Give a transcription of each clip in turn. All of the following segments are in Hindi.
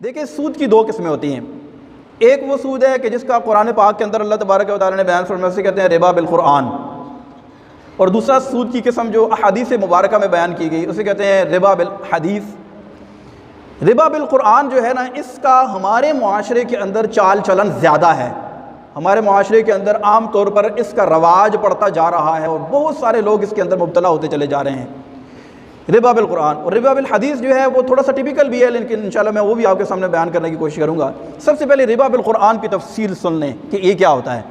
देखिए, सूद की दो किस्में होती हैं। एक वो सूद है कि जिसका कुरान पाक के अंदर अल्लाह तबारक व तआला ने बयान फरमाया, उसे कहते हैं रिबा बिल कुरान। और दूसरा सूद की किस्म जो अहादीस मुबारक में बयान की गई, उसे कहते हैं रिबा बिल हदीस। रिबा बिल कुरान जो है ना, इसका हमारे मुआशरे के अंदर चाल चलन ज़्यादा है। हमारे मुआशरे के अंदर आम तौर पर इसका रवाज पड़ता जा रहा है और बहुत सारे लोग इसके अंदर मुब्तला होते चले जा रहे हैं। रिबा बिल कुरान और रिबा बिल हदीस जो है वो थोड़ा सा टिपिकल भी है, लेकिन इंशाल्लाह मैं वो भी आपके सामने बयान करने की कोशिश करूँगा। सबसे पहले रिबा बिल कुरान की तफसील सुन लें कि ये क्या होता है।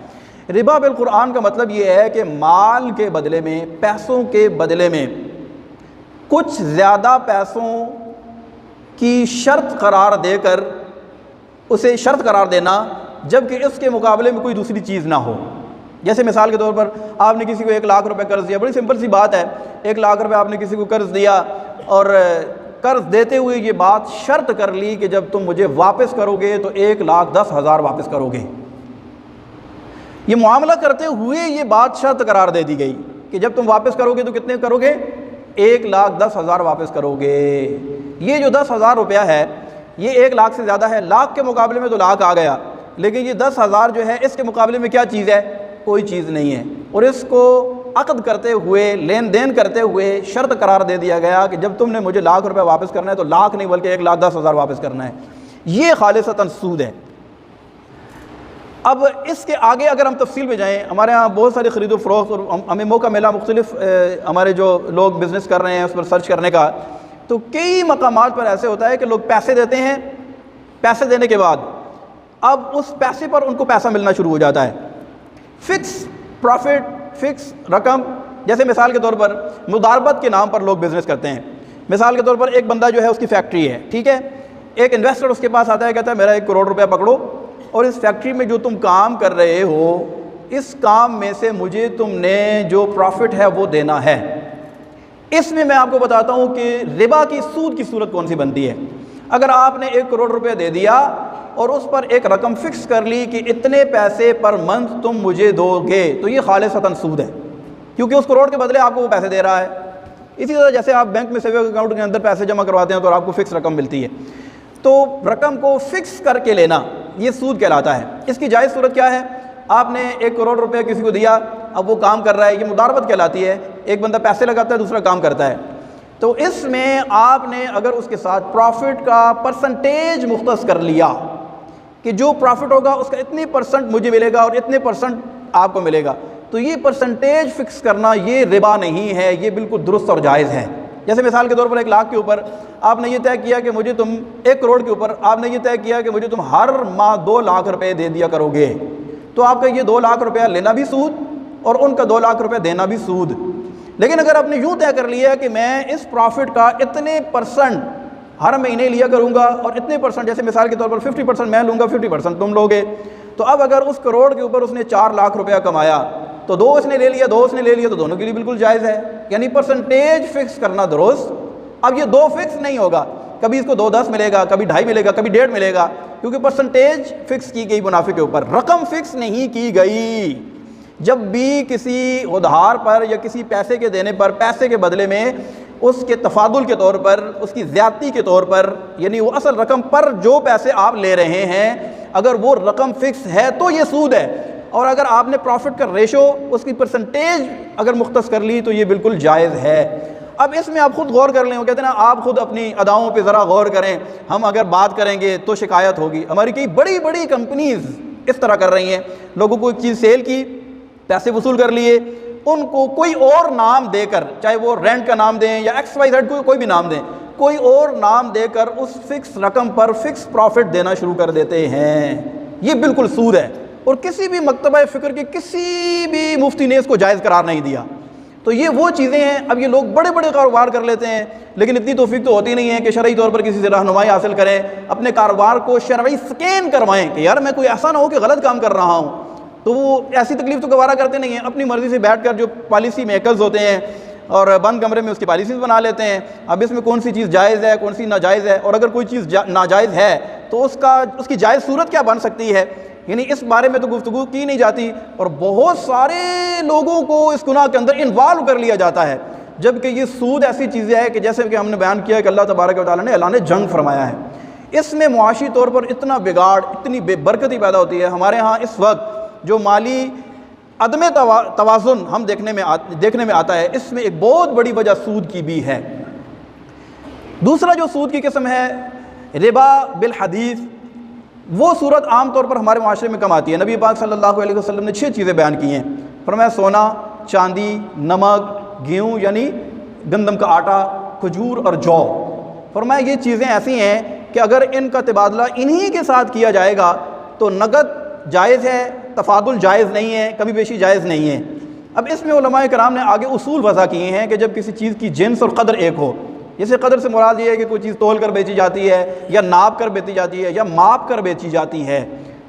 रिबा बिल कुरान का मतलब ये है कि माल के बदले में, पैसों के बदले में कुछ ज़्यादा पैसों की शर्त करार देकर उसे शर्त करार देना, जबकि इसके मुकाबले में कोई दूसरी चीज़ ना हो। जैसे मिसाल के तौर पर आपने किसी को 1 लाख रुपए कर्ज़ दिया, बड़ी सिंपल सी बात है। 1 लाख रुपए आपने किसी को कर्ज़ दिया और कर्ज़ देते हुए ये बात शर्त कर ली कि जब तुम मुझे वापस करोगे तो 1,10,000 वापस करोगे। ये मामला करते हुए ये बात शर्त करार दे दी गई कि जब तुम वापस करोगे तो कितने करोगे, 1,10,000 वापस करोगे। ये जो 10,000 रुपया है ये 1 लाख से ज़्यादा है। लाख के मुकाबले में तो लाख आ गया, लेकिन ये 10,000 जो है इसके मुकाबले में क्या चीज़ है, कोई चीज़ नहीं है। और इसको अक़द करते हुए, लेन देन करते हुए शर्त करार दे दिया गया कि जब तुमने मुझे लाख रुपए वापस करना है तो लाख नहीं बल्कि 1,10,000 वापस करना है। ये खालिसतन सूद है। अब इसके आगे अगर हम तफसील में जाएँ, हमारे यहाँ बहुत सारी ख़रीदो फ़रोख्त और हमें मौका मिला मुख्तलिफ़ हमारे जो लोग बिज़नेस कर रहे हैं उस पर सर्च करने का, तो कई मकामात पर ऐसे होता है कि लोग पैसे देते हैं, पैसे देने के बाद अब उस पैसे पर उनको पैसा मिलना शुरू हो जाता है। फ़िक्स प्रॉफिट, फ़िक्स रकम। जैसे मिसाल के तौर पर मुदारबत के नाम पर लोग बिज़नेस करते हैं। मिसाल के तौर पर एक बंदा जो है उसकी फैक्ट्री है, ठीक है, एक इन्वेस्टर उसके पास आता है, कहता है मेरा 1 करोड़ रुपया पकड़ो और इस फैक्ट्री में जो तुम काम कर रहे हो इस काम में से मुझे तुमने जो प्रॉफिट है वो देना है। इसमें मैं आपको बताता हूँ कि रिबा की सूद की सूरत कौन सी बनती है। अगर आपने 1 करोड़ रुपया दे दिया और उस पर एक रकम फ़िक्स कर ली कि इतने पैसे पर मंथ तुम मुझे दोगे, तो ये खालिसतन सूद है, क्योंकि उस करोड़ के बदले आपको वो पैसे दे रहा है। इसी तरह जैसे आप बैंक में सेविंग अकाउंट के अंदर पैसे जमा करवाते हैं तो आपको फ़िक्स रकम मिलती है, तो रकम को फ़िक्स करके लेना ये सूद कहलाता है। इसकी जायज़ सूरत क्या है, आपने 1 करोड़ रुपये किसी को दिया, अब वो काम कर रहा है, ये मुदारबत कहलाती है। एक बंदा पैसे लगाता है, दूसरा काम करता है। तो इसमें आपने अगर उसके साथ प्रॉफिट का परसेंटेज मुख्तस कर लिया कि जो प्रॉफिट होगा उसका इतने % मुझे मिलेगा और इतने % आपको मिलेगा, तो ये परसेंटेज फ़िक्स करना ये रिबा नहीं है, ये बिल्कुल दुरुस्त और जायज़ है। जैसे मिसाल के तौर पर 1 लाख के ऊपर आपने ये तय किया कि मुझे तुम 1 करोड़ के ऊपर आपने ये तय किया कि मुझे तुम हर माह 2 लाख रुपए दे दिया करोगे, तो आपका ये 2 लाख रुपया लेना भी सूद और उनका 2 लाख रुपया देना भी सूद। लेकिन अगर आपने यूँ तय कर लिया कि मैं इस प्रॉफिट का इतने % हर महीने लिया करूँगा और इतने %, जैसे मिसाल के तौर पर 50% मैं लूँगा, 50% तुम लोगे, तो अब अगर उस करोड़ के ऊपर उसने 4 लाख रुपया कमाया तो 2 उसने ले लिया, 2 उसने ले लिया, तो दोनों के लिए बिल्कुल जायज़ है। यानी परसेंटेज फ़िक्स करना दुरुस्त। अब ये 2 फिक्स नहीं होगा, कभी इसको 2.10 मिलेगा, कभी 2.5 मिलेगा, कभी 1.5 मिलेगा, क्योंकि परसेंटेज फ़िक्स की गई मुनाफे के ऊपर, रकम फ़िक्स नहीं की गई। जब भी किसी उधार पर या किसी पैसे के देने पर पैसे के बदले में उसके तफादुल के तौर पर, उसकी ज़्यादती के तौर पर, यानी वो असल रकम पर जो पैसे आप ले रहे हैं अगर वो रकम फ़िक्स है तो ये सूद है। और अगर आपने प्रॉफिट का रेशो, उसकी परसेंटेज अगर मुख्तस कर ली तो ये बिल्कुल जायज़ है। अब इसमें आप ख़ुद गौर कर लें, वो कहते हैं ना, आप ख़ुद अपनी अदाओं पे ज़रा गौर करें, हम अगर बात करेंगे तो शिकायत होगी। हमारी कई बड़ी बड़ी कंपनीज़ इस तरह कर रही हैं, लोगों को एक चीज़ सेल की, पैसे वसूल कर लिए, उनको कोई और नाम देकर, चाहे वो रेंट का नाम दें या XYZ कोई भी नाम दें, कोई और नाम देकर उस फिक्स रकम पर फिक्स प्रॉफिट देना शुरू कर देते हैं। ये बिल्कुल सूद है और किसी भी मकतबा फ़िक्र के किसी भी मुफ्ती ने इसको जायज़ करार नहीं दिया। तो ये वो चीज़ें हैं। अब ये लोग बड़े बड़े कारोबार कर लेते हैं, लेकिन इतनी तौफीक तो होती नहीं है कि शरई तौर पर किसी से रहनुमाई हासिल करें, अपने कारोबार को शरई स्कैन करवाएं कि यार मैं कोई ऐसा ना हो कि गलत काम कर रहा हूँ। तो वो ऐसी तकलीफ़ तो गवारा करते नहीं हैं, अपनी मर्ज़ी से बैठ कर जो पॉलिसी मेकर्स होते हैं और बंद कमरे में उसकी पॉलिसीज़ बना लेते हैं। अब इसमें कौन सी चीज़ जायज़ है, कौन सी नाजायज़ है, और अगर कोई चीज़ नाजायज़ है तो उसकी जायज़ सूरत क्या बन सकती है, यानी इस बारे में तो गुफ्तगू की नहीं जाती और बहुत सारे लोगों को इस गुनाह के अंदर इन्वॉल्व कर लिया जाता है। जबकि ये सूद ऐसी चीज़ें है कि जैसे कि हमने बयान किया कि अल्लाह तबारक व तआला ने ऐलान जंग फरमाया है। इसमें मुआशी तौर पर इतना बिगाड़, इतनी बेबरकती पैदा होती है। हमारे यहाँ इस वक्त जो माली अदम तवाज़ुन हम देखने में आता है, इसमें एक बहुत बड़ी वजह सूद की भी है। दूसरा जो सूद की किस्म है रिबा बिल हदीस, वो सूरत आम तौर पर हमारे माशरे में कम आती है। नबी पाक सल्लल्लाहु अलैहि वसल्लम ने 6 चीज़ें बयान की हैं। फरमाया सोना, चांदी, नमक, गेहूँ यानी गंदम का आटा, खजूर और जौ। फरमाया ये चीज़ें ऐसी हैं कि अगर इनका तबादला इन्हीं के साथ किया जाएगा तो नगद जायज़ है, तफादुल जायज़ नहीं है, कभी बेशी जायज़ नहीं है। अब इसमें उलमाए कराम ने आगे उसूल वज़ा किए हैं कि जब किसी चीज़ की जिन्स और कदर एक हो, जैसे कदर से मुराद ये है कि कोई चीज़ तोल कर बेची जाती है या नाप कर बेची जाती है या माप कर बेची जाती है,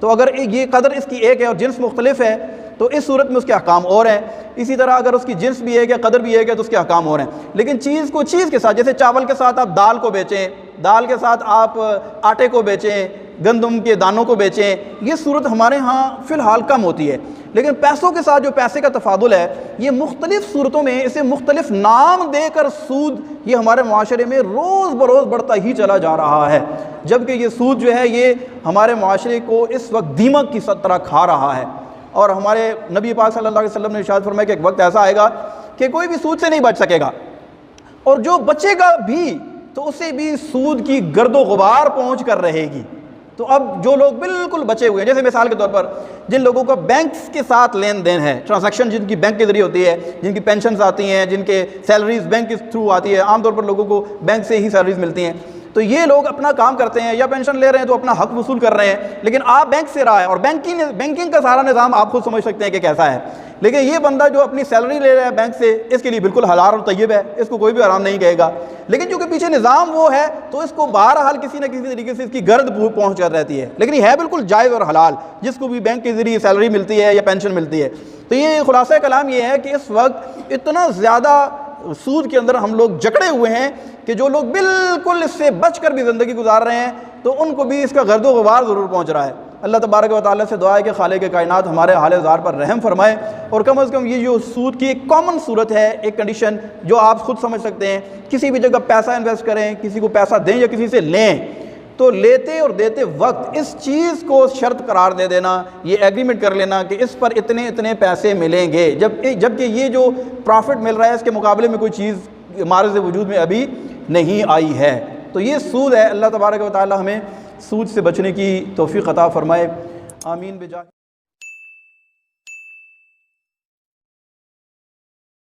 तो अगर ये कदर इसकी एक है और जिन्स मुख्तलिफ है तो इस सूरत में उसके अहकाम और हैं। इसी तरह अगर उसकी जिन्स भी एक है, कदर भी एक है, तो उसके अहकाम और हैं। लेकिन चीज़ को चीज़ के साथ, जैसे चावल के साथ आप दाल को बेचें, दाल के साथ आप आटे को बेचें, गंदम के दानों को बेचें, ये सूरत हमारे यहाँ फ़िलहाल कम होती है। लेकिन पैसों के साथ जो पैसे का तफादुल है, ये मुख्तलिफ़ सूरतों में इसे मुख्तलिफ़ नाम देकर सूद ये हमारे माशरे में रोज़ बरोज़ बढ़ता ही चला जा रहा है। जबकि ये सूद जो है ये हमारे माशरे को इस वक्त दीमक की तरह खा रहा है। और हमारे नबी पाक सल्लल्लाहु अलैहि वसल्लम ने इरशाद फरमाया कि एक वक्त ऐसा आएगा कि कोई भी सूद से नहीं बच सकेगा, और जो बचेगा भी तो उसे भी सूद की गर्दो गुबार पहुँच कर रहेगी। तो अब जो लोग बिल्कुल बचे हुए हैं, जैसे मिसाल के तौर पर जिन लोगों का बैंक्स के साथ लेन देन है, ट्रांजैक्शन जिनकी बैंक के जरिए होती है, जिनकी पेंशन आती हैं, जिनके सैलरीज बैंक के थ्रू आती है, आमतौर पर लोगों को बैंक से ही सैलरीज मिलती हैं, तो ये लोग अपना काम करते हैं या पेंशन ले रहे हैं तो अपना हक वसूल कर रहे हैं, लेकिन आप बैंक से रहा है और बैंकिंग का सारा निज़ाम आप खुद समझ सकते हैं कि कैसा है। लेकिन ये बंदा जो अपनी सैलरी ले रहा है बैंक से, इसके लिए बिल्कुल हलाल और तैयब है, इसको कोई भी हराम नहीं कहेगा। लेकिन चूंकि पीछे निज़ाम वो है तो इसको बहरहाल किसी न किसी तरीके से इसकी गर्द पहुँच कर रहती है। लेकिन ये है बिल्कुल जायज़ और हलाल, जिसको भी बैंक के जरिए सैलरी मिलती है या पेंशन मिलती है। तो ये खुलासा कलाम ये है कि इस वक्त इतना ज़्यादा सूद के अंदर हम लोग जकड़े हुए हैं कि जो लोग बिल्कुल इससे बचकर भी ज़िंदगी गुजार रहे हैं तो उनको भी इसका गर्दो गुबार ज़रूर पहुँच रहा है। अल्लाह तबारक व तआला से दुआ है कि खालिक कायनात हमारे हाल ज़ार पर रहम फरमाए, और कम अज़ कम ये जो सूद की एक कॉमन सूरत है, एक कंडीशन जो आप खुद समझ सकते हैं, किसी भी जगह पैसा इन्वेस्ट करें, किसी को पैसा दें या किसी से लें, तो लेते और देते वक्त इस चीज़ को शर्त करार दे देना, ये एग्रीमेंट कर लेना कि इस पर इतने इतने पैसे मिलेंगे, जबकि ये जो प्रॉफिट मिल रहा है इसके मुकाबले में कोई चीज़ हमारे से वजूद में अभी नहीं आई है। तो ये सूद है। अल्लाह तबारक व तआला हमें सूद से बचने की तौफीक अता फरमाए। आमीन बिजा।